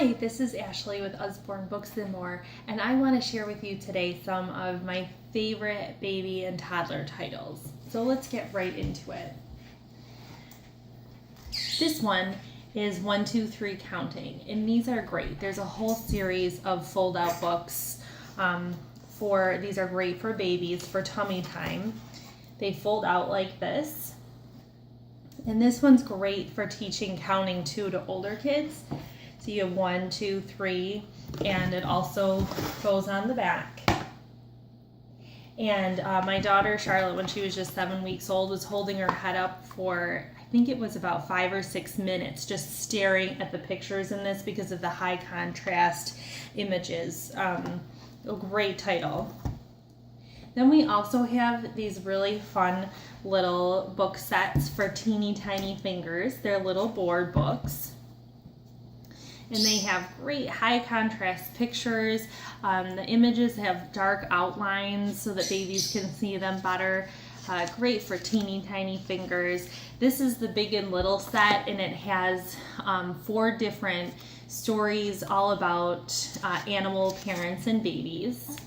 Hi, this is Ashley with Usborne Books and More, and I want to share with you today some of my favorite baby and toddler titles. So let's get right into it. This one is 1, 2, 3 Counting, and these are great. There's a whole series of fold-out books. These are great for babies for tummy time. They fold out like this. And this one's great for teaching counting too to older kids. So you have 1, 2, 3, and it also goes on the back. And my daughter Charlotte, when she was just 7 weeks old, was holding her head up for, I think it was about 5 or 6 minutes, just staring at the pictures in this because of the high contrast images. A great title. Then we also have these really fun little book sets for teeny tiny fingers. They're little board books. And they have great high contrast pictures. The images have dark outlines so that babies can see them better. Great for teeny tiny fingers. This is the big and little set, and it has 4 different stories all about animal parents and babies.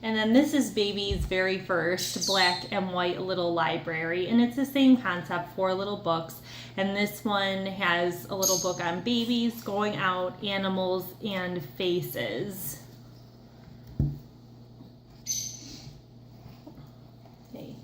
And then this is Baby's very first black and white little library, and it's the same concept, 4 little books. And this one has a little book on babies, going out, animals, and faces. Okay.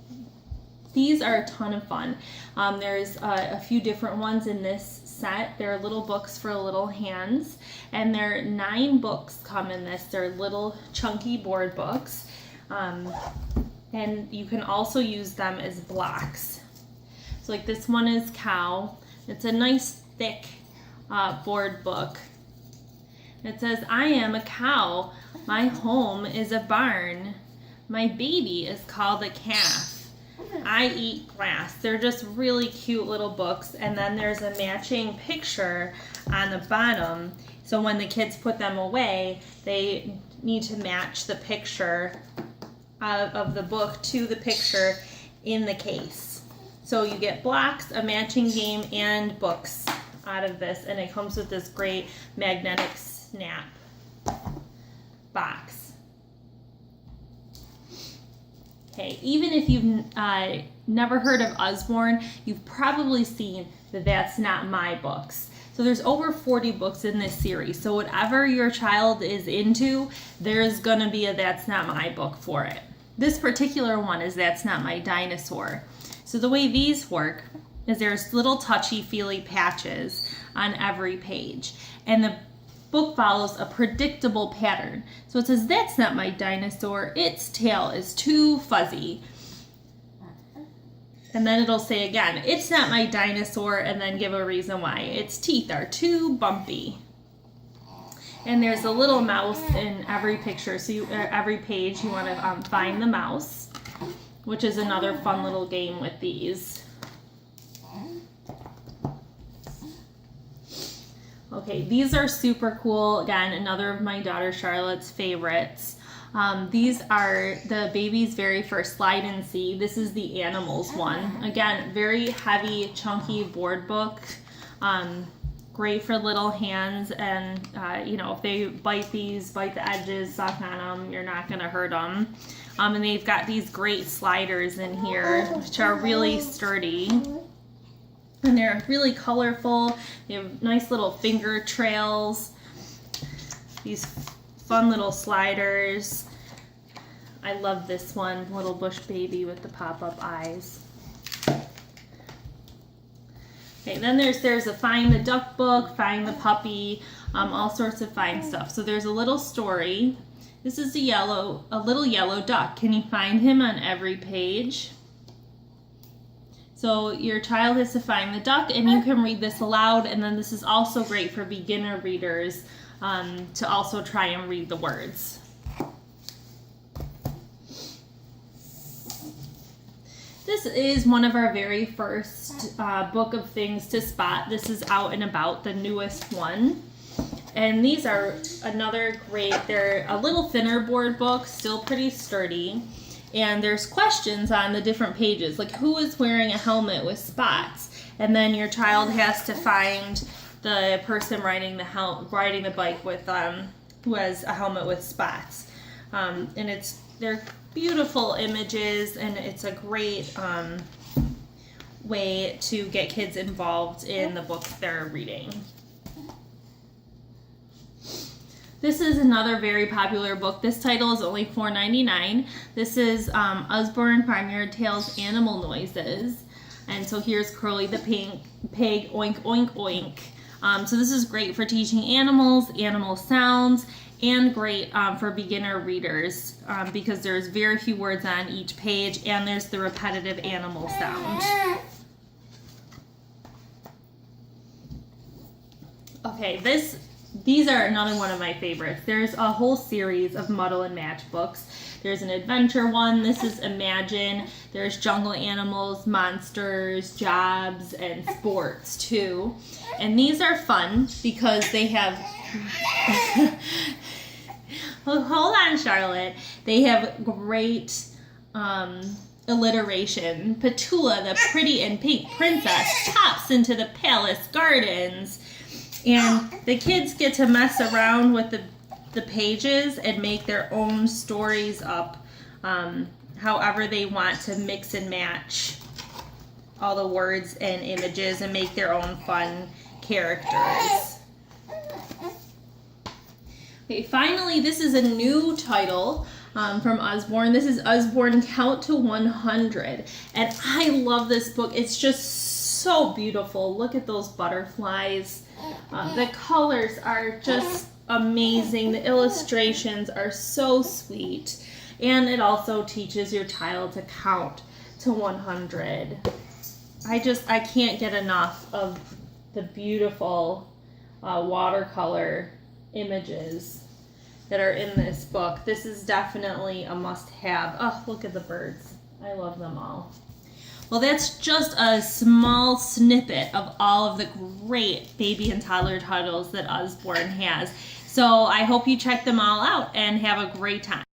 These are a ton of fun. There's a few different ones in this set. They're little books for little hands, and there are 9 books come in this. They're little chunky board books, and you can also use them as blocks. So like this one is Cow. It's a nice thick board book. It says, I am a cow. My home is a barn. My baby is called a calf. I eat grass. They're just really cute little books. And then there's a matching picture on the bottom. So when the kids put them away, they need to match the picture of the book to the picture in the case. So you get blocks, a matching game, and books out of this. And it comes with this great magnetic snap box. Okay, even if you've never heard of Usborne, you've probably seen the That's Not My books. So there's over 40 books in this series. So whatever your child is into, there's gonna be a That's Not My book for it. This particular one is That's Not My Dinosaur. So the way these work is there's little touchy-feely patches on every page. And the book follows a predictable pattern. So it says, that's not my dinosaur, its tail is too fuzzy. And then it'll say again, it's not my dinosaur, and then give a reason why. Its teeth are too bumpy. And there's a little mouse in every picture, so every page you want to find the mouse, which is another fun little game with these. Okay, these are super cool. Again, another of my daughter Charlotte's favorites. These are the Baby's very first Slide and See. This is the animals one. Again, very heavy, chunky board book. Great for little hands, and if they bite the edges, suck on them, you're not gonna hurt them. And they've got these great sliders in here, which are really sturdy. And they're really colorful. They have nice little finger trails. These fun little sliders. I love this one, Little Bush Baby with the pop-up eyes. Okay, then there's a Find the Duck book, Find the Puppy, all sorts of fine stuff. So there's a little story. This is a little yellow duck. Can you find him on every page? So your child has to find the duck, and you can read this aloud. And then this is also great for beginner readers to also try and read the words. This is one of our very first book of things to spot. This is Out and About, the newest one. And these are another great, they're a little thinner board book, still pretty sturdy. And there's questions on the different pages, like who is wearing a helmet with spots? And then your child has to find the person riding the bike with who has a helmet with spots, and they're beautiful images, and it's a great way to get kids involved in the book they're reading. This is another very popular book. This title is only $4.99. This is Usborne Farmyard Tales Animal Noises. And so here's Curly the pig, oink, oink, oink. So this is great for teaching animals, animal sounds, and great for beginner readers because there's very few words on each page, and there's the repetitive animal sound. Okay, these are another one of my favorites. There's a whole series of Muddle and Match books. There's an adventure one. This is Imagine. There's jungle animals, monsters, jobs, and sports too. And these are fun because they have... Hold on, Charlotte. They have great alliteration. Petula, the pretty and pink princess, chops into the palace gardens. And the kids get to mess around with the pages and make their own stories up however they want to mix and match all the words and images and make their own fun characters. Okay, finally, this is a new title from Usborne. This is Usborne Count to 100. And I love this book. It's just so beautiful. Look at those butterflies. The colors are just amazing. The illustrations are so sweet. And it also teaches your child to count to 100. I can't get enough of the beautiful watercolor images that are in this book. This is definitely a must-have. Oh, look at the birds. I love them all. Well, that's just a small snippet of all of the great baby and toddler titles that Usborne has. So I hope you check them all out and have a great time.